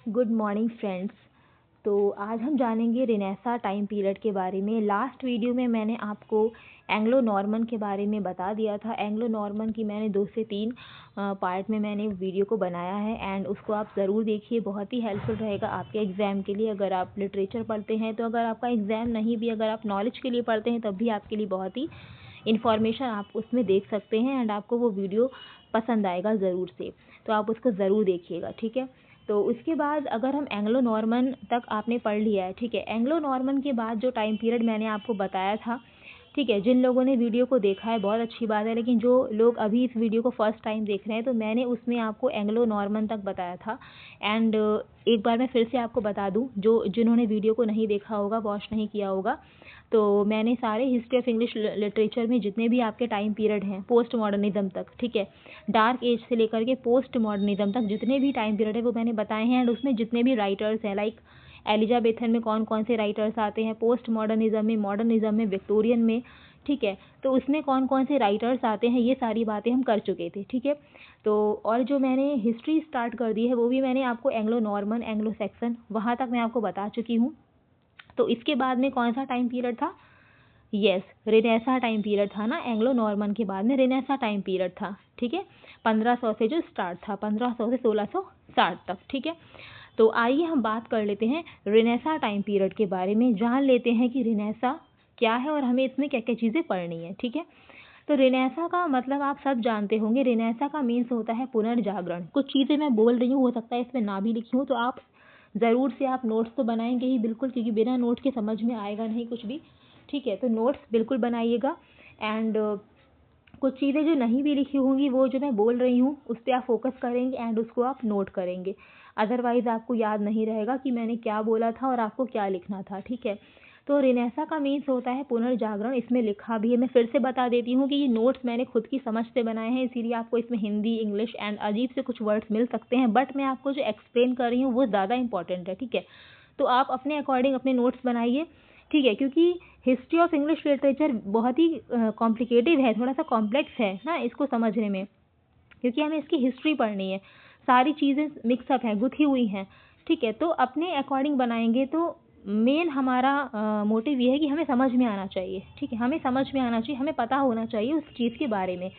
Good morning friends. तो आज हम जानेंगे रेनेसा टाइम पीरियड के बारे में। लास्ट वीडियो में मैंने आपको एंग्लो नॉर्मन के बारे में बता दिया था। एंग्लो नॉर्मन की मैंने 2 से 3 पार्ट में मैंने वीडियो को बनाया है एंड उसको आप ज़रूर देखिए, बहुत ही हेल्पफुल रहेगा आपके एग्ज़ाम के लिए। अगर आप लिटरेचर पढ़ते हैं तो, अगर आपका एग्ज़ाम नहीं भी, अगर आप नॉलेज के लिए पढ़ते हैं तब भी आपके लिए बहुत ही इन्फॉर्मेशन आप उसमें देख सकते हैं एंड आपको वो वीडियो पसंद आएगा ज़रूर से। तो आप उसको ज़रूर देखिएगा, ठीक है। तो उसके बाद अगर हम एंग्लो नॉर्मन तक आपने पढ़ लिया है, ठीक है। एंग्लो नॉर्मन के बाद जो टाइम पीरियड मैंने आपको बताया था, ठीक है, जिन लोगों ने वीडियो को देखा है बहुत अच्छी बात है, लेकिन जो लोग अभी इस वीडियो को फर्स्ट टाइम देख रहे हैं तो मैंने उसमें आपको एंग्लो नॉर्मन तक बताया था। एंड एक बार मैं फिर से आपको बता दूं, जिन्होंने वीडियो को नहीं देखा होगा, वॉच नहीं किया होगा, तो मैंने सारे हिस्ट्री ऑफ इंग्लिश लिटरेचर में जितने भी आपके टाइम पीरियड हैं पोस्ट मॉडर्निज्म तक, ठीक है, डार्क एज से लेकर के पोस्ट मॉडर्निज्म तक जितने भी टाइम पीरियड है वो मैंने बताए हैं। एंड उसमें जितने भी राइटर्स हैं, लाइक एलिजाबेथन में कौन कौन से राइटर्स आते हैं, पोस्ट मॉडर्निज्म में, मॉडर्निज्म में, विक्टोरियन में, ठीक है, तो उसमें कौन कौन से राइटर्स आते हैं, ये सारी बातें हम कर चुके थे, ठीक है। तो और जो मैंने हिस्ट्री स्टार्ट कर दी है वो भी मैंने आपको एंग्लो नॉर्मन, एंग्लो सैक्सन, वहाँ तक मैं आपको बता चुकी हूँ। तो इसके बाद में कौन सा टाइम पीरियड था? यस, रेनेसा टाइम पीरियड था ना। एंग्लो नॉर्मन के बाद में रेनेसा टाइम पीरियड था, ठीक है। 1500 से जो स्टार्ट था, 1500 से 1660 तक, ठीक है। तो आइए हम बात कर लेते हैं रेनेसा टाइम पीरियड के बारे में, जान लेते हैं कि रेनेसा क्या है और हमें इसमें क्या क्या चीज़ें पढ़नी है, ठीक है। तो रेनेसा का मतलब आप सब जानते होंगे। रेनेसा का मीन्स होता है पुनर्जागरण। कुछ चीज़ें मैं बोल रही हूँ, हो सकता है इसमें ना भी लिखी हूँ, तो आप ज़रूर से आप नोट्स तो बनाएंगे ही बिल्कुल, क्योंकि बिना नोट के समझ में आएगा नहीं कुछ भी, ठीक है। तो नोट्स बिल्कुल बनाइएगा एंड कुछ चीज़ें जो नहीं भी लिखी होंगी, वो जो मैं बोल रही हूँ उस पर आप फोकस करेंगे एंड उसको आप नोट करेंगे। अदरवाइज़ आपको याद नहीं रहेगा कि मैंने क्या बोला था और आपको क्या लिखना था, ठीक है। तो रेनेसा का मीन्स होता है पुनर्जागरण। इसमें लिखा भी है, मैं फिर से बता देती हूँ कि ये नोट्स मैंने खुद की समझ से बनाए हैं, इसीलिए आपको इसमें हिंदी, इंग्लिश एंड अजीब से कुछ वर्ड्स मिल सकते हैं, बट मैं आपको जो एक्सप्लेन कर रही हूँ वो ज़्यादा इंपॉर्टेंट है, ठीक है। तो आप अपने अकॉर्डिंग अपने नोट्स बनाइए, ठीक है, क्योंकि हिस्ट्री ऑफ इंग्लिश लिटरेचर बहुत ही कॉम्प्लिकेटेड है, थोड़ा सा कॉम्प्लेक्स है ना इसको समझने में, क्योंकि हमें इसकी हिस्ट्री पढ़नी है, सारी चीज़ें मिक्सअप हैं, गुथी हुई हैं, ठीक है। तो अपने अकॉर्डिंग बनाएंगे तो मेन हमारा मोटिव ये है कि हमें समझ में आना चाहिए, ठीक है, हमें समझ में आना चाहिए, हमें पता होना चाहिए उस चीज़ के बारे में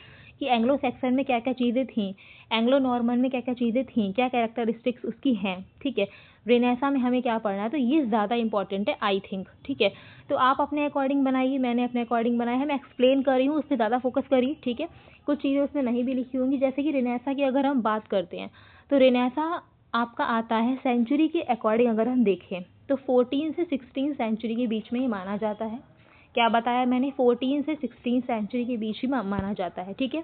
कि एंग्लो सैक्सन में क्या क्या चीज़ें थीं, एंग्लो नॉर्मन में क्या क्या चीज़ें थीं, क्या कैरेक्टरिस्टिक्स उसकी हैं, ठीक है। रेनेसा में हमें क्या पढ़ना है, तो ये ज़्यादा इंपॉर्टेंट है आई थिंक, ठीक है। तो आप अपने अकॉर्डिंग बनाइए, मैंने अपने अकॉर्डिंग बनाया है, मैं एक्सप्लेन कर रही हूँ, उस पर ज़्यादा फोकस करिए, ठीक है। कुछ चीज़ें उसमें नहीं भी लिखी होंगी, जैसे कि रेनेसा की अगर हम बात करते हैं तो रेनेसा आपका आता है सेंचुरी के अकॉर्डिंग। अगर हम देखें तो 14 से 16 सेंचुरी के बीच में ही माना जाता है। क्या बताया मैंने? 14 से 16 सेंचुरी के बीच ही माना जाता है, ठीक है।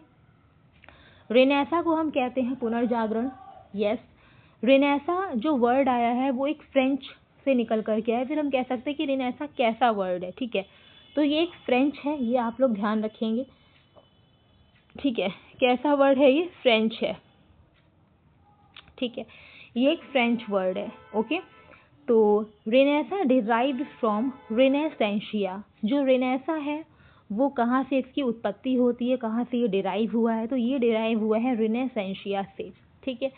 रेनेसा को हम कहते हैं पुनर्जागरण। यस, रेनेसा जो वर्ड आया है वो एक फ्रेंच से निकल कर के आया, फिर हम कह सकते हैं कि रेनेसा कैसा वर्ड है, ठीक है। तो ये एक फ्रेंच है, ये आप लोग ध्यान रखेंगे, ठीक है। कैसा वर्ड है ये? फ्रेंच है, ठीक है, ये एक फ्रेंच वर्ड है, ओके। तो रेनेसा डिराइव्ड फ्रॉम रेनेसेंशिया। जो रेनेसा है वो कहाँ से इसकी उत्पत्ति होती है, कहाँ से ये डिराइव हुआ है, तो ये डिराइव हुआ है रेनेसेंशिया से, ठीक है।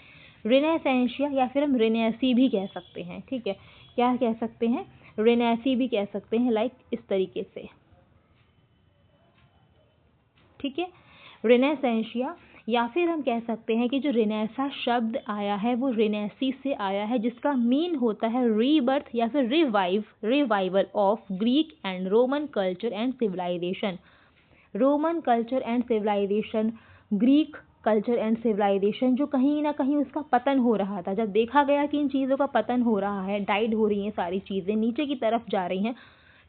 रेनेसेंशिया या फिर हम रेनेसी भी कह सकते हैं, ठीक है। क्या कह सकते हैं? रेनेसी भी कह सकते हैं, लाइक इस तरीके से, ठीक है, रेनेसेंशिया। या फिर हम कह सकते हैं कि जो रेनेसा शब्द आया है वो रेनेसी से आया है, जिसका मीन होता है रीबर्थ या फिर revival of Greek and Roman culture and civilisation. Roman culture and civilisation, Greek culture and civilisation, जो कहीं ना कहीं उसका पतन हो रहा था। जब देखा गया कि इन चीज़ों का पतन हो रहा है, डाइड हो रही हैं सारी चीज़ें, नीचे की तरफ जा रही हैं,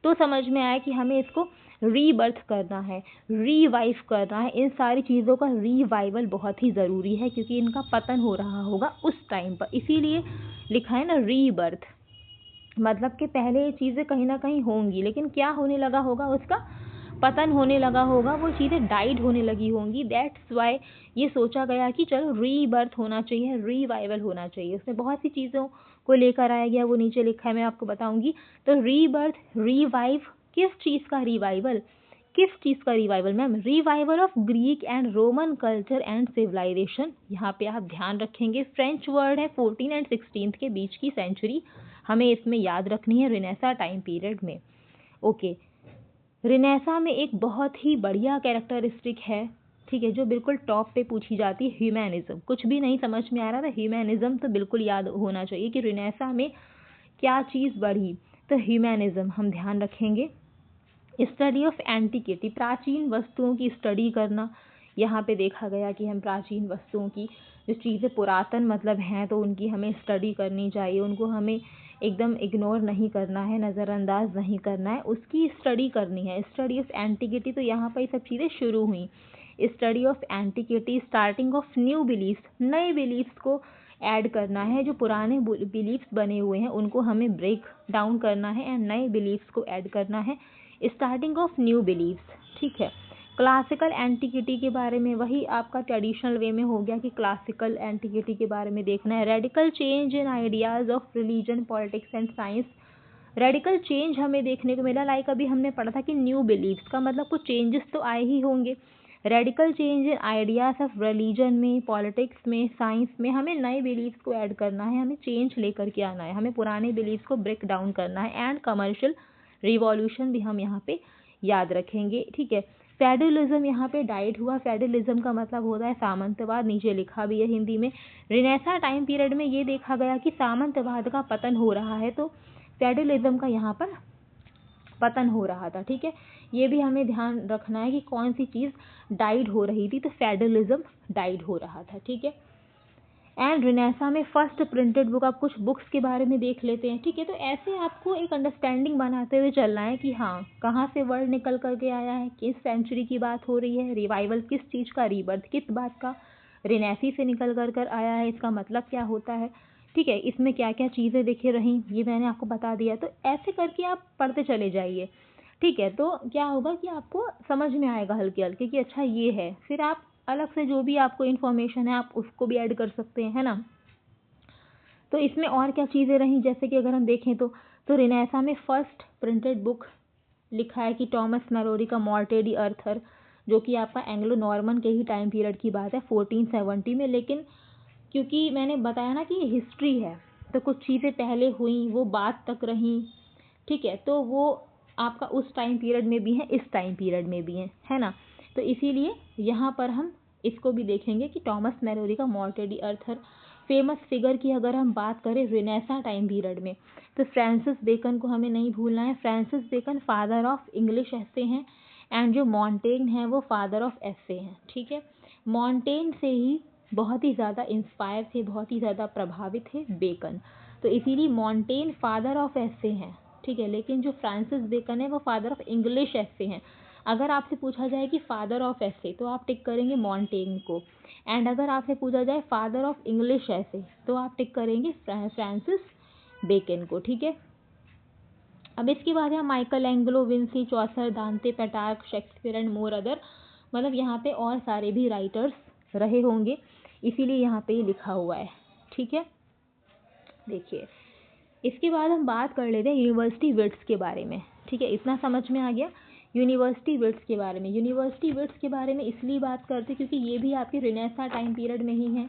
तो समझ में आया कि हमें इसको रीबर्थ करना है, रीवाइव करना है। इन सारी चीज़ों का रीवाइवल बहुत ही ज़रूरी है, क्योंकि इनका पतन हो रहा होगा उस टाइम पर, इसीलिए लिखा है ना रीबर्थ। मतलब कि पहले ये चीज़ें कहीं ना कहीं होंगी, लेकिन क्या होने लगा होगा, उसका पतन होने लगा होगा, वो चीज़ें डाइड होने लगी होंगी। दैट्स वाई ये सोचा गया कि चलो रीबर्थ होना चाहिए, रीवाइवल होना चाहिए। उसमें बहुत सी चीज़ों को लेकर आया गया, वो नीचे लिखा है, मैं आपको बताऊंगी। तो रीबर्थ, रीवाइव, किस चीज़ का रिवाइवल? किस चीज़ का revival ma'am? Revival of Greek and Roman culture and civilisation. यहाँ पे आप ध्यान रखेंगे फ्रेंच वर्ड है 14 एंड 16 के बीच की सेंचुरी, हमें इसमें याद रखनी है रिनेसा टाइम पीरियड में। ओके, रिनेसा में एक बहुत ही बढ़िया कैरेक्टरिस्टिक है, ठीक है, जो बिल्कुल टॉप पे पूछी जाती है, ह्यूमैनिज्म। कुछ भी नहीं समझ में आ रहा था, ह्यूमैनिज्म तो बिल्कुल याद होना चाहिए कि रिनेसा में क्या चीज़ बढ़ी, तो ह्यूमैनिज्म हम ध्यान रखेंगे। स्टडी ऑफ एंटिक्विटी, प्राचीन वस्तुओं की स्टडी करना। यहाँ पे देखा गया कि हम प्राचीन वस्तुओं की जो चीज़ें पुरातन मतलब हैं तो उनकी हमें स्टडी करनी चाहिए, उनको हमें एकदम इग्नोर नहीं करना है, नज़रअंदाज नहीं करना है, उसकी स्टडी करनी है। स्टडी ऑफ एंटिक्विटी, तो यहाँ पर ये सब चीज़ें शुरू हुई। Study of antiquity, starting of new beliefs, नए बिलीफ्स को ऐड करना है, जो पुराने बिलीफ्स बने हुए हैं उनको हमें ब्रेक डाउन करना है एंड नए बिलीफ्स को ऐड करना है। स्टार्टिंग ऑफ न्यू बिलीव्स, ठीक है। क्लासिकल एंटिक्विटी के बारे में वही आपका ट्रेडिशनल वे में हो गया कि क्लासिकल एंटिक्विटी के बारे में देखना है। Radical change in ideas of religion, politics and science. Radical change हमें देखने को मिला, लाइक अभी हमने पढ़ा था कि न्यू बिलीव्स का मतलब कुछ चेंजेस तो आए ही होंगे। Radical change in ideas of religion में, पॉलिटिक्स में, साइंस में हमें नए बिलीव्स को ऐड करना है, हमें चेंज लेकर के आना है, हमें पुराने बिलीव्स को ब्रेक डाउन करना है। एंड कमर्शियल रिवॉल्यूशन भी हम यहाँ पे याद रखेंगे, ठीक है। फेडरलिज्म यहाँ पे डाइट हुआ। फेडरलिज्म का मतलब होता है सामंतवाद, नीचे लिखा भी है हिंदी में। रिनेसा टाइम पीरियड में ये देखा गया कि सामंतवाद का पतन हो रहा है, तो फेडरलिज्म का यहाँ पर पतन हो रहा था, ठीक है। ये भी हमें ध्यान रखना है कि कौन सी चीज़ डाइड हो रही थी, तो फेडरलिज्म डाइड हो रहा था, ठीक है। एंड रिनेसा में फर्स्ट प्रिंटेड बुक, आप कुछ बुक्स के बारे में देख लेते हैं, ठीक है। तो ऐसे आपको एक अंडरस्टैंडिंग बनाते हुए चलना है कि हाँ कहाँ से वर्ड निकल करके आया है, किस सेंचुरी की बात हो रही है, रिवाइवल किस चीज़ का, रीबर्थ किस बात का, रिनेसी से निकल कर आया है, इसका मतलब क्या होता है, ठीक है। इसमें क्या क्या चीज़ें दिखे रहीं ये मैंने आपको बता दिया। तो ऐसे करके आप पढ़ते चले जाइए, ठीक है। तो क्या होगा कि आपको समझ में आएगा हल्के हल्के कि अच्छा ये है, फिर आप अलग से जो भी आपको इन्फॉर्मेशन है आप उसको भी ऐड कर सकते हैं, है ना। तो इसमें और क्या चीज़ें रहीं, जैसे कि अगर हम देखें तो रिनेसा में फर्स्ट प्रिंटेड बुक लिखा है कि टॉमस मैलोरी का मॉर्टेडी अर्थर, जो कि आपका एंग्लो नॉर्मन के ही टाइम पीरियड की बात है 1470 में। लेकिन क्योंकि मैंने बताया ना कि ये हिस्ट्री है, तो कुछ चीज़ें पहले हुई वो बात तक रहीं, ठीक है, तो वो आपका उस टाइम पीरियड में भी है, इस टाइम पीरियड में भी है ना। तो इसीलिए यहाँ पर हम इसको भी देखेंगे कि टॉमस मैलोरी का मॉर्टेडी अर्थर। फेमस फिगर की अगर हम बात करें रिनेसा टाइम पीरियड में, तो फ्रांसिस बेकन को हमें नहीं भूलना है। Francis Bacon father of English essay हैं, एंड जो मॉन्टेन है वो फादर ऑफ एस्से हैं, ठीक है। मॉन्टेन से ही बहुत ही ज़्यादा इंस्पायर थे, बहुत ही ज़्यादा प्रभावित थे बेकन, तो इसीलिए मॉन्टेन फादर ऑफ एस्से हैं, ठीक है। लेकिन जो फ्रांसिस बेकन है वो फादर ऑफ इंग्लिश एस्से हैं। अगर आपसे पूछा जाए कि फादर ऑफ एस्से, तो आप टिक करेंगे मॉन्टेन को, एंड अगर आपसे पूछा जाए फादर ऑफ इंग्लिश एस्से, तो आप टिक करेंगे फ्रांसिस बेकन को, ठीक है। अब इसके बाद है माइकल एंग्लो, विंसी, चौसर, दांते, पेटार्क, शेक्सपियर एंड मोर अदर, मतलब यहाँ पे और सारे भी राइटर्स रहे होंगे, इसीलिए यहाँ पे ये लिखा हुआ है, ठीक है। देखिए इसके बाद हम बात कर लेते हैं यूनिवर्सिटी विट्स के बारे में, ठीक है। इतना समझ में आ गया यूनिवर्सिटी विट्स के बारे में। यूनिवर्सिटी विट्स के बारे में इसलिए बात करते हैं क्योंकि ये भी आपके रिनेसा टाइम पीरियड में ही है,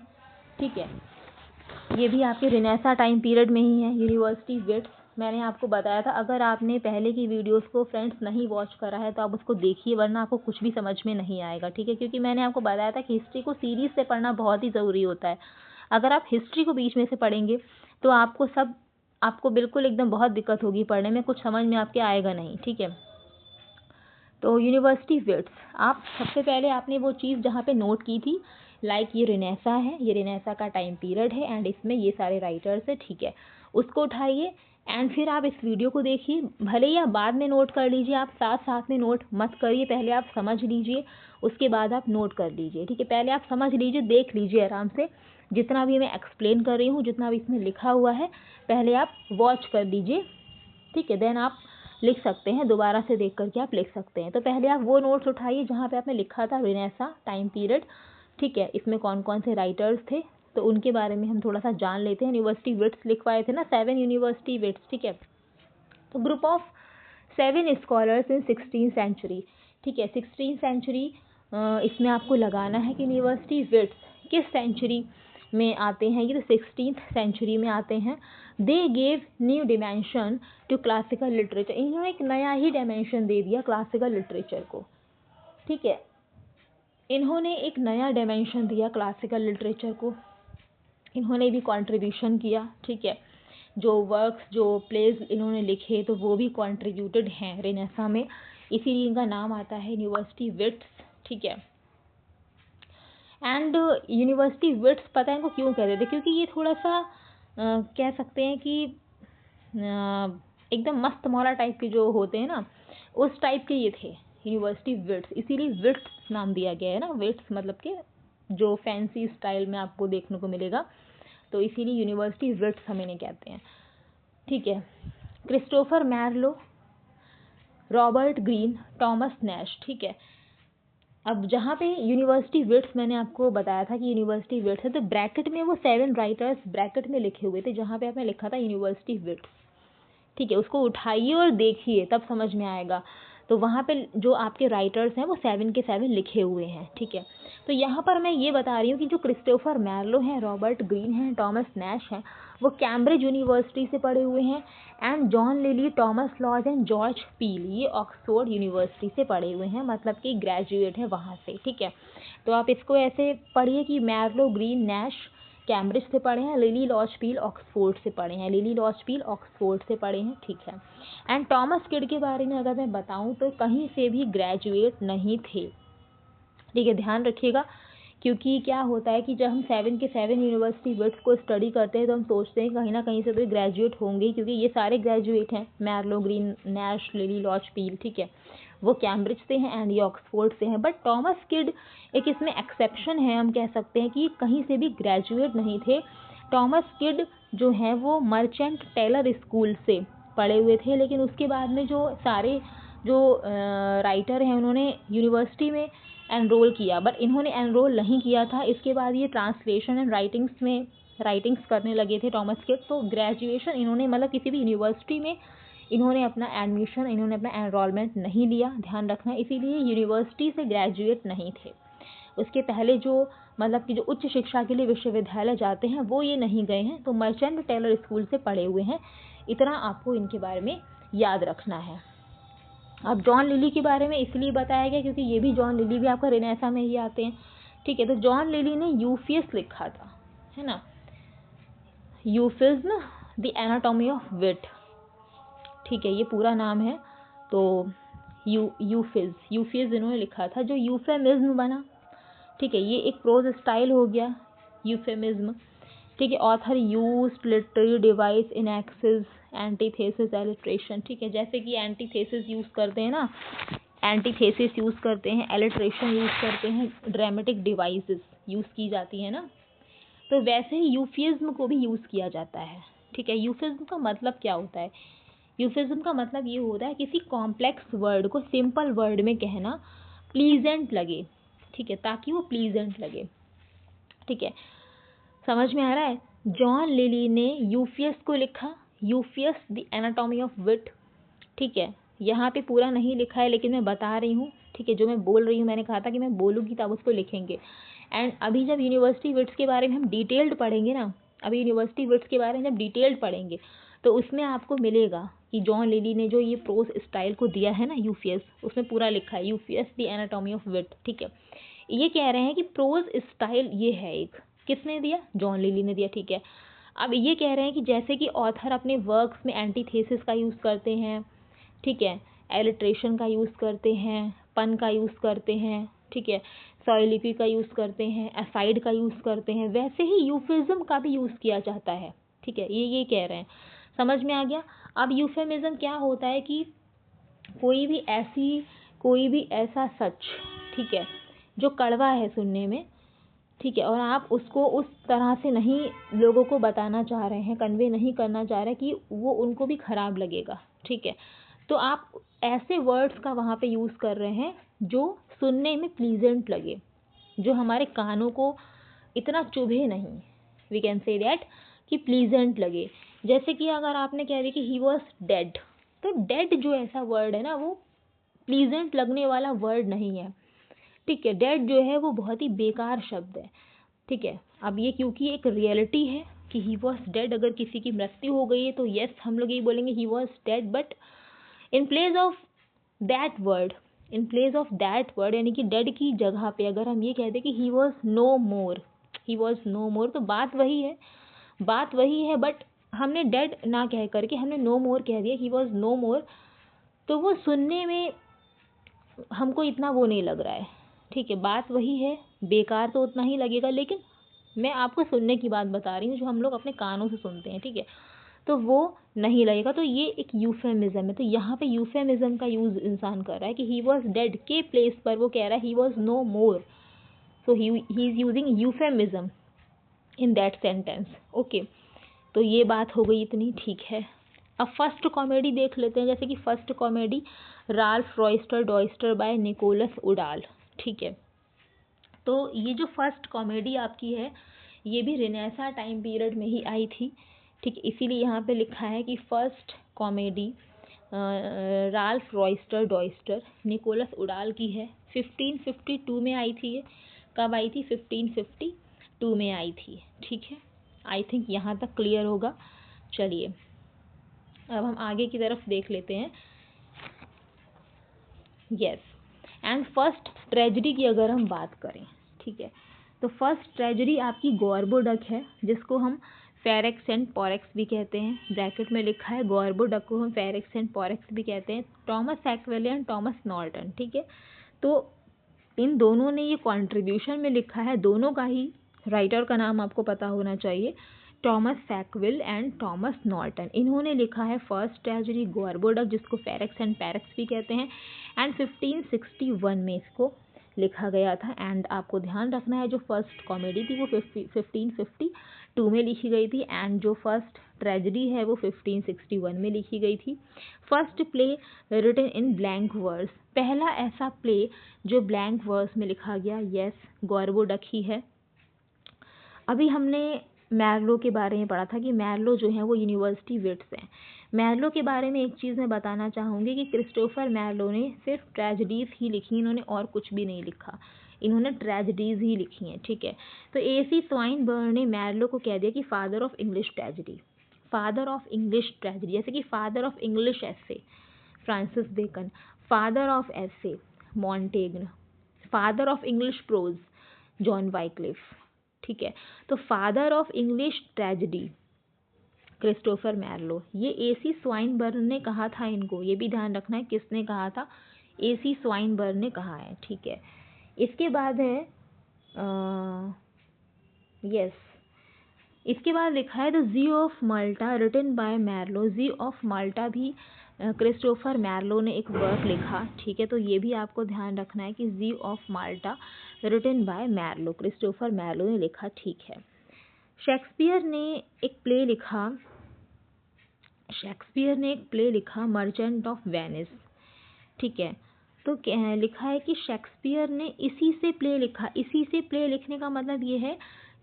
ठीक है। ये भी आपके रिनेसा टाइम पीरियड में ही है यूनिवर्सिटी विट्स। मैंने आपको बताया था, अगर आपने पहले की वीडियोस को फ्रेंड्स नहीं वॉच करा है तो आप उसको देखिए, वरना आपको कुछ भी समझ में नहीं आएगा, ठीक है। क्योंकि मैंने आपको बताया था कि हिस्ट्री को सीरीज से पढ़ना बहुत ही ज़रूरी होता है। अगर आप हिस्ट्री को बीच में से पढ़ेंगे तो आपको बिल्कुल एकदम बहुत दिक्कत होगी पढ़ने में, कुछ समझ में आपके आएगा नहीं, ठीक है। तो यूनिवर्सिटी विट्स, आप सबसे पहले आपने वो चीज़ जहाँ पे नोट की थी, लाइक ये रिनेसा है, ये रिनेसा का टाइम पीरियड है एंड इसमें ये सारे राइटर्स है, ठीक है। उसको उठाइए एंड फिर आप इस वीडियो को देखिए, भले ही आप बाद में नोट कर लीजिए, आप साथ साथ में नोट मत करिए, पहले आप समझ लीजिए उसके बाद आप नोट कर लीजिए, ठीक है। पहले आप समझ लीजिए, देख लीजिए आराम से, जितना भी मैं एक्सप्लेन कर रही हूँ, जितना भी इसमें लिखा हुआ है पहले आप वॉच कर लीजिए, ठीक है। देन आप लिख सकते हैं, दोबारा से देख करके आप लिख सकते हैं। तो पहले आप वो नोट्स उठाइए जहाँ पे आपने लिखा था रिनेसा टाइम पीरियड, ठीक है। इसमें कौन कौन से राइटर्स थे तो उनके बारे में हम थोड़ा सा जान लेते हैं। यूनिवर्सिटी विट्स लिखवाए थे ना, 7 यूनिवर्सिटी विट्स, ठीक है। तो group of 7 scholars in 16th century, ठीक है, 16th सेंचुरी इसमें आपको लगाना है कि यूनिवर्सिटी विट्स किस सेंचुरी में आते हैं, ये तो 16th सेंचुरी में आते हैं। They gave new dimension to classical literature, इन्होंने एक नया ही डायमेंशन दे दिया क्लासिकल लिटरेचर को। ठीक है, इन्होंने एक नया डायमेंशन दिया क्लासिकल लिटरेचर को, इन्होंने भी कंट्रीब्यूशन किया। ठीक है, जो वर्क्स जो प्लेज इन्होंने लिखे तो वो भी कंट्रीब्यूटेड हैं रेनेसा में, इसीलिए इनका नाम आता है यूनिवर्सिटी विट्स। ठीक है, एंड यूनिवर्सिटी विट्स पता है इनको क्यों कहते थे, क्योंकि ये थोड़ा सा कह सकते हैं कि एकदम मस्त मौला टाइप के जो होते हैं ना, उस टाइप के ये थे यूनिवर्सिटी विट्स, इसीलिए विट्स नाम दिया गया है ना। विट्स मतलब कि जो फैंसी स्टाइल में आपको देखने को मिलेगा, तो इसीलिए यूनिवर्सिटी विट्स हम इन्हें कहते हैं। ठीक है, Christopher Marlowe, Robert Greene, Thomas Nashe. ठीक है, अब जहाँ पे यूनिवर्सिटी विट्स मैंने आपको बताया था कि यूनिवर्सिटी विट्स है, तो ब्रैकेट में वो 7 राइटर्स ब्रैकेट में लिखे हुए थे, जहाँ पे आपने लिखा था यूनिवर्सिटी विट्स। ठीक है, उसको उठाइए और देखिए तब समझ में आएगा। तो वहाँ पे जो आपके राइटर्स हैं वो 7 के 7 लिखे हुए हैं। ठीक है, तो यहाँ पर मैं ये बता रही हूँ कि जो क्रिस्टोफर मैरलो हैं, रॉबर्ट ग्रीन हैं, टॉमस नैश हैं, वो कैम्ब्रिज यूनिवर्सिटी से पढ़े हुए हैं, and John Lyly, Thomas Lodge and George Peele ये ऑक्सफोर्ड यूनिवर्सिटी से पढ़े हुए हैं, मतलब कि ग्रेजुएट है वहाँ से। ठीक है, तो आप इसको ऐसे पढ़िए कि मैरलो, ग्रीन, नैश कैम्ब्रिज से पढ़े हैं, लिली लॉचपील ऑक्सफोर्ड से पढ़े हैं, लिली लॉचपील ऑक्सफोर्ड से पढ़े हैं। ठीक है, एंड टॉमस किड के बारे में अगर मैं बताऊं तो कहीं से भी ग्रेजुएट नहीं थे। ठीक है, ध्यान रखिएगा, क्योंकि क्या होता है कि जब हम 7 के 7 यूनिवर्सिटी विट्स को स्टडी करते हैं तो हम सोचते हैं कहीं ना कहीं से तो ग्रेजुएट होंगे, क्योंकि ये सारे ग्रेजुएट हैं, मैरलो, ग्रीन, नैश, लिली लॉचपील। ठीक है, वो कैम्ब्रिज से हैं एंड ये ऑक्सफोर्ड से हैं, बट टॉमस किड एक इसमें एक्सेप्शन है, हम कह सकते हैं कि कहीं से भी ग्रेजुएट नहीं थे। टॉमस किड जो हैं वो मर्चेंट टेलर स्कूल से पढ़े हुए थे, लेकिन उसके बाद में जो सारे जो राइटर हैं उन्होंने यूनिवर्सिटी में एनरोल किया, बट इन्होंने एनरोल नहीं किया था। इसके बाद ये ट्रांसलेशन एंड राइटिंग्स करने लगे थे टॉमस किड, तो ग्रेजुएशन इन्होंने मतलब किसी भी यूनिवर्सिटी में इन्होंने अपना एडमिशन, इन्होंने अपना एनरोलमेंट नहीं लिया, ध्यान रखना, इसीलिए यूनिवर्सिटी से ग्रेजुएट नहीं थे। उसके पहले जो मतलब कि जो उच्च शिक्षा के लिए विश्वविद्यालय जाते हैं वो ये नहीं गए हैं, तो मर्चेंट टेलर स्कूल से पढ़े हुए हैं, इतना आपको इनके बारे में याद रखना है। अब जॉन लिली के बारे में इसलिए बताया गया क्योंकि ये भी जॉन लिली भी आपका रेनेसा में ही आते हैं। ठीक है, तो जॉन लिली ने यूफियस लिखा था, है ना, यूफिज्म द एनाटॉमी ऑफ विट। ठीक है, ये पूरा नाम है, तो यूफिज इन्होंने लिखा था, जो यूफेमिज्म बना। ठीक है, ये एक प्रोज स्टाइल हो गया यूफेमिज्म। ठीक है, author used literary device in excess antithesis alliteration. ठीक है, जैसे कि एंटीथेसिस यूज करते हैं ना, एंटीथेसिस यूज करते हैं, एलिट्रेशन यूज करते हैं, ड्रामेटिक डिवाइसेस यूज की जाती है ना, तो वैसे ही यूफिज्म को भी यूज किया जाता है। ठीक है, यूफिज्म का मतलब क्या होता है, यूफिज्म का मतलब ये होता है किसी कॉम्प्लेक्स वर्ड को सिंपल वर्ड में कहना प्लीजेंट लगे। ठीक है, ताकि वो प्लीजेंट लगे। ठीक है, समझ में आ रहा है। जॉन लिली ने यूफियस को लिखा, यूफियस द एनाटॉमी ऑफ विट। ठीक है, यहाँ पे पूरा नहीं लिखा है लेकिन मैं बता रही हूँ। ठीक है, जो मैं बोल रही हूँ, मैंने कहा था कि मैं बोलूँगी तब उसको लिखेंगे। एंड अभी जब यूनिवर्सिटी विट्स के बारे में हम डिटेल्ड पढ़ेंगे ना, अभी यूनिवर्सिटी विट्स के बारे में जब डिटेल्ड पढ़ेंगे तो उसमें आपको मिलेगा कि जॉन लिली ने जो ये प्रोज स्टाइल को दिया है ना यूफियस, उसमें पूरा लिखा है यूफियस द एनाटॉमी ऑफ विट। ठीक है, ये कह रहे हैं कि प्रोज स्टाइल ये है एक, किसने दिया, जॉन लिली ने दिया। ठीक है, अब ये कह रहे हैं कि जैसे कि ऑथर अपने वर्क्स में एंटीथेसिस का यूज़ करते हैं, ठीक है, एलिट्रेशन का यूज़ करते हैं, पन का यूज़ करते हैं, ठीक है, सॉइलिपी का यूज़ करते हैं, एसाइड का यूज़ करते हैं, वैसे ही यूफिज्म का भी यूज़ किया जाता है। ठीक है, ये कह रहे हैं, समझ में आ गया। अब यूफेमिज्म क्या होता है कि कोई भी ऐसा सच, ठीक है, जो कड़वा है सुनने में, ठीक है, और आप उसको उस तरह से नहीं लोगों को बताना चाह रहे हैं, कन्वे नहीं करना चाह रहे कि वो उनको भी खराब लगेगा। ठीक है, तो आप ऐसे वर्ड्स का वहाँ पे यूज़ कर रहे हैं जो सुनने में प्लीजेंट लगे, जो हमारे कानों को इतना चुभे नहीं, वी कैन से दैट, कि प्लीजेंट लगे। जैसे कि अगर आपने कह दिया कि ही वॉज डेड, तो डेड जो ऐसा वर्ड है ना, वो प्लीजेंट लगने वाला वर्ड नहीं है, ठीक है। डेड जो है वो बहुत ही बेकार शब्द है, ठीक है। अब ये क्योंकि एक रियलिटी है कि ही वॉज डेड, अगर किसी की मृत्यु हो गई है तो यस हम लोग यही बोलेंगे ही was dead, but in place of that word, यानी कि डेड की जगह पे अगर हम ये कह दें कि ही वॉज नो मोर, तो बात वही है, बट हमने डेड ना कह करके हमने नो मोर कह दिया, ही वॉज नो मोर, तो वो सुनने में हमको इतना वो नहीं लग रहा है, ठीक है। बात वही है, बेकार तो उतना ही लगेगा, लेकिन मैं आपको सुनने की बात बता रही हूँ जो हम लोग अपने कानों से सुनते हैं, ठीक है, तो वो नहीं लगेगा। तो ये एक यूफेमिज्म है। तो यहाँ पे यूफेमिज्म का यूज इंसान कर रहा है कि ही वॉज डेड के प्लेस पर वो कह रहा है he was no more, so he is using euphemism in that sentence, okay. तो ये बात हो गई इतनी, ठीक है। अब फर्स्ट कॉमेडी देख लेते हैं, जैसे कि first comedy Ralph Roister Doister by Nicholas Udall, ठीक है। तो ये जो फर्स्ट कॉमेडी आपकी है ये भी रेनेसां टाइम पीरियड में ही आई थी, ठीक, इसीलिए यहाँ पे लिखा है कि first comedy Ralph Roister डॉयस्टर Nicholas उडाल की है, 1552 में आई थी। ये कब आई थी? 1552 में आई थी, ठीक है। आई थिंक यहाँ तक क्लियर होगा। चलिए अब हम आगे की तरफ देख लेते हैं। यस, एंड फर्स्ट ट्रेजडी की अगर हम बात करें, ठीक है, तो फर्स्ट ट्रेजडी आपकी गॉर्बो डक है, जिसको हम फेरेक्स एंड पोरेक्स भी कहते हैं। ब्रैकेट में लिखा है गॉर्बो डक को हम फेरेक्स एंड पोरेक्स भी कहते हैं। टॉमस सैकविले एंड टॉमस नॉर्टन, ठीक है। तो इन दोनों ने ये कॉन्ट्रीब्यूशन में लिखा है, दोनों का ही राइटर का नाम आपको पता होना चाहिए, Thomas Sackville and Thomas Norton. इन्होंने लिखा है फर्स्ट ट्रेजडी गॉर्बो डक, जिसको फेरेक्स एंड पेरेक्स भी कहते हैं, एंड 1561 में इसको लिखा गया था। एंड आपको ध्यान रखना है जो फर्स्ट कॉमेडी थी वो 1552 में लिखी गई थी, एंड जो फर्स्ट ट्रेजडी है वो 1561 में लिखी गई थी। First play written in blank verse, पहला ऐसा प्ले जो ब्लैंक वर्स में लिखा गया, यस, गॉर्बो डक ही है। अभी हमने मैर्लो के बारे में पढ़ा था कि मैर्लो जो है वो यूनिवर्सिटी विट्स हैं। मैर्लो के बारे में एक चीज़ मैं बताना चाहूँगी कि क्रिस्टोफर मैर्लो ने सिर्फ ट्रेजडीज़ ही लिखी, इन्होंने और कुछ भी नहीं लिखा, इन्होंने ट्रेजडीज़ ही लिखी हैं, ठीक है। तो AC स्वाइनबर्न ने मैर्लो को कह दिया कि फादर ऑफ इंग्लिश ट्रेजडी, जैसे कि father of English essay Francis Bacon, father of essay Montaigne, father of English prose John Wycliffe, ठीक है। तो father of English tragedy Christopher Marlowe, ये AC स्वाइनबर्न ने कहा था इनको, ये भी ध्यान रखना है किसने कहा था, AC स्वाइनबर्न ने कहा है, ठीक है। इसके बाद है यस, इसके बाद लिखा है the Jew of Malta written by Marlowe. Jew of Malta भी क्रिस्टोफर मैर्लो ने एक वर्क लिखा, ठीक है। तो ये भी आपको ध्यान रखना है कि Jew of Malta written by Marlowe, Christopher Marlowe ने लिखा, ठीक है। शेक्सपियर ने एक प्ले लिखा मर्चेंट ऑफ वेनिस, ठीक है। तो लिखा है कि शेक्सपियर ने इसी से प्ले लिखने का मतलब ये है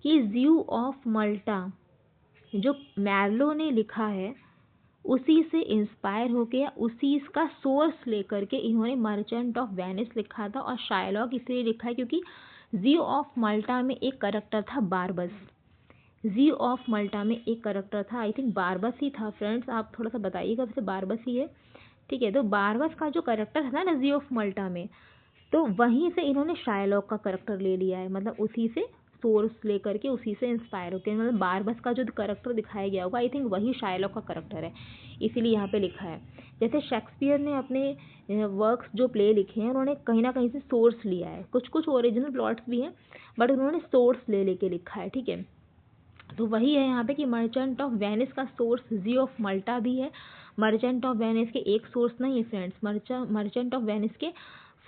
कि ज़्यू ऑफ माल्टा जो मैर्लो ने लिखा है उसी से इंस्पायर होके या उसी इसका सोर्स लेकर के इन्होंने मर्चेंट ऑफ वेनिस लिखा था। और शायलॉक इसलिए लिखा है क्योंकि ज़्यू ऑफ माल्टा में एक करैक्टर था बारबस, ज़्यू ऑफ माल्टा में एक करैक्टर था, आई थिंक बारबस ही था। फ्रेंड्स आप थोड़ा सा बताइएगा, वैसे बारबस ही है, ठीक है। तो बारबस का जो करैक्टर था ना ज़्यू ऑफ माल्टा में, तो वहीं से इन्होंने शायलॉक का करैक्टर ले लिया है, मतलब उसी से सोर्स लेकर के उसी से इंस्पायर होकर, मतलब बारबस का जो करैक्टर दिखाया गया होगा आई थिंक वही शायलॉक का करैक्टर है, इसीलिए यहाँ पे लिखा है। जैसे शेक्सपियर ने अपने वर्क्स जो प्ले लिखे हैं उन्होंने कहीं ना कहीं से सोर्स लिया है, कुछ ओरिजिनल प्लॉट्स भी हैं बट उन्होंने सोर्स ले लेके लिखा है, ठीक है। तो वही है यहाँ पे कि मर्चेंट ऑफ वेनिस का सोर्स ज़्यू ऑफ माल्टा भी है। मर्चेंट ऑफ वेनिस के एक सोर्स नहीं है फ्रेंड्स, मर्चेंट ऑफ वेनिस के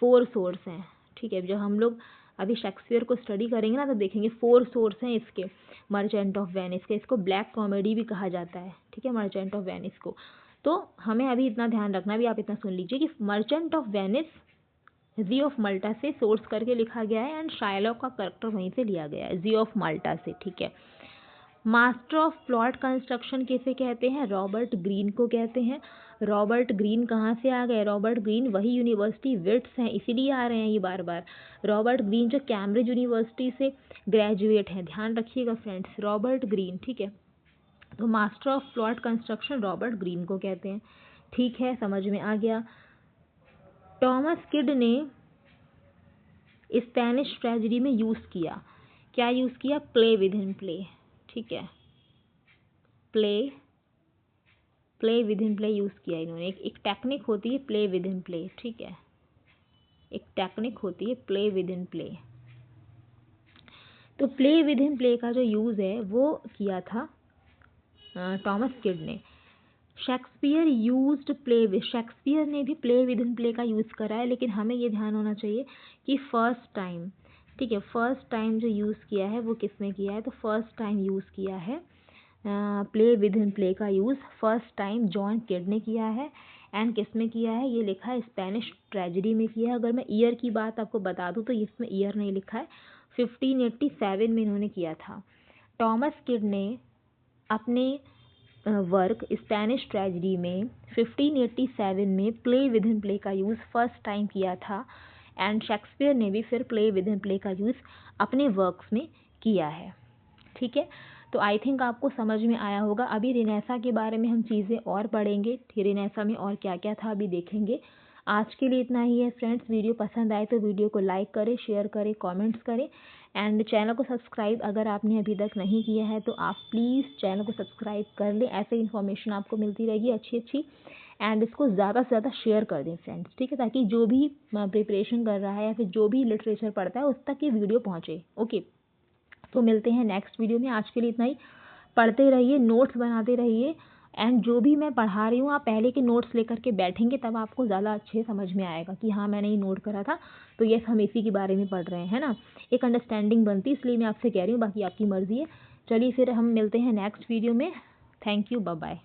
4 सोर्स हैं, ठीक है। जब हम लोग अभी शेक्सपियर को स्टडी करेंगे ना तो देखेंगे 4 सोर्स हैं इसके मर्चेंट ऑफ वेनिस के। इसको ब्लैक कॉमेडी भी कहा जाता है, ठीक है, मर्चेंट ऑफ वेनिस को। तो हमें अभी इतना ध्यान रखना, भी आप इतना सुन लीजिए कि Merchant of Venice Jew of Malta से सोर्स करके लिखा गया है एंड शायलॉक का करैक्टर वहीं से लिया गया है ज़्यू ऑफ माल्टा से, ठीक है। मास्टर ऑफ प्लॉट कंस्ट्रक्शन किसे कहते हैं? रॉबर्ट ग्रीन को कहते हैं। रॉबर्ट ग्रीन कहाँ से आ गए? रॉबर्ट ग्रीन वही यूनिवर्सिटी विट्स हैं, इसीलिए आ रहे हैं ये बार बार। रॉबर्ट ग्रीन जो कैम्ब्रिज यूनिवर्सिटी से ग्रेजुएट हैं, ध्यान रखिएगा फ्रेंड्स, रॉबर्ट ग्रीन, ठीक है। तो master of plot construction Robert Greene को कहते हैं, ठीक है, समझ में आ गया। टॉमस किड ने स्पेनिश ट्रेजेडी में यूज़ किया, क्या यूज़ किया? प्ले विद इन प्ले, ठीक है, play with in play use किया इन्होंने। एक टेक्निक होती है प्ले विद इन प्ले, ठीक है, एक टेक्निक होती है प्ले विद इन प्ले। तो प्ले विद इन प्ले का जो यूज़ है वो किया था टॉमस किड ने। Shakespeare used play with, Shakespeare ने भी प्ले विद इन प्ले का यूज़ करा है, लेकिन हमें ये ध्यान होना चाहिए कि फर्स्ट टाइम, ठीक है, फर्स्ट टाइम जो यूज़ किया है वो किसने किया है? तो फर्स्ट टाइम यूज़ किया है प्ले विद इन प्ले का use first time John kid ने किया है। एंड किस में किया है? ये लिखा है स्पेनिश ट्रेजेडी में किया है। अगर मैं ईयर की बात आपको बता दूँ तो इसमें ईयर नहीं लिखा है, 1587 में इन्होंने किया था। टॉमस किड ने अपने वर्क स्पेनिश ट्रेजेडी में 1587 में प्ले विद इन प्ले का यूज़ फर्स्ट टाइम किया था। एंड शेक्सपियर ने भी फिर प्ले विद इन प्ले का यूज़ अपने वर्क्स में किया है, ठीक है। तो आई थिंक आपको समझ में आया होगा। अभी रिनेसा के बारे में हम चीज़ें और पढ़ेंगे, रिनेसा में और क्या क्या था अभी देखेंगे। आज के लिए इतना ही है फ्रेंड्स। वीडियो पसंद आए तो वीडियो को लाइक करें, शेयर करें, कमेंट्स करें एंड चैनल को सब्सक्राइब अगर आपने अभी तक नहीं किया है तो आप प्लीज़ चैनल को सब्सक्राइब कर लें। ऐसे इन्फॉर्मेशन आपको मिलती रहेगी अच्छी अच्छी। एंड इसको ज़्यादा से ज़्यादा शेयर कर दें फ्रेंड्स, ठीक है, ताकि जो भी प्रिपरेशन कर रहा है या फिर जो भी लिटरेचर पढ़ता है उस तक ये वीडियो पहुँचे। ओके, तो मिलते हैं नेक्स्ट वीडियो में। आज के लिए इतना ही। पढ़ते रहिए, नोट्स बनाते रहिए एंड जो भी मैं पढ़ा रही हूँ आप पहले के नोट्स लेकर के बैठेंगे तब आपको ज़्यादा अच्छे समझ में आएगा कि हाँ मैंने ये नोट करा था तो यस हम इसी के बारे में पढ़ रहे हैं ना, एक अंडरस्टैंडिंग बनती है, इसलिए मैं आपसे कह रही हूँ, बाकी आपकी मर्ज़ी है। चलिए फिर हम मिलते हैं नेक्स्ट वीडियो में। Thank you, bye bye.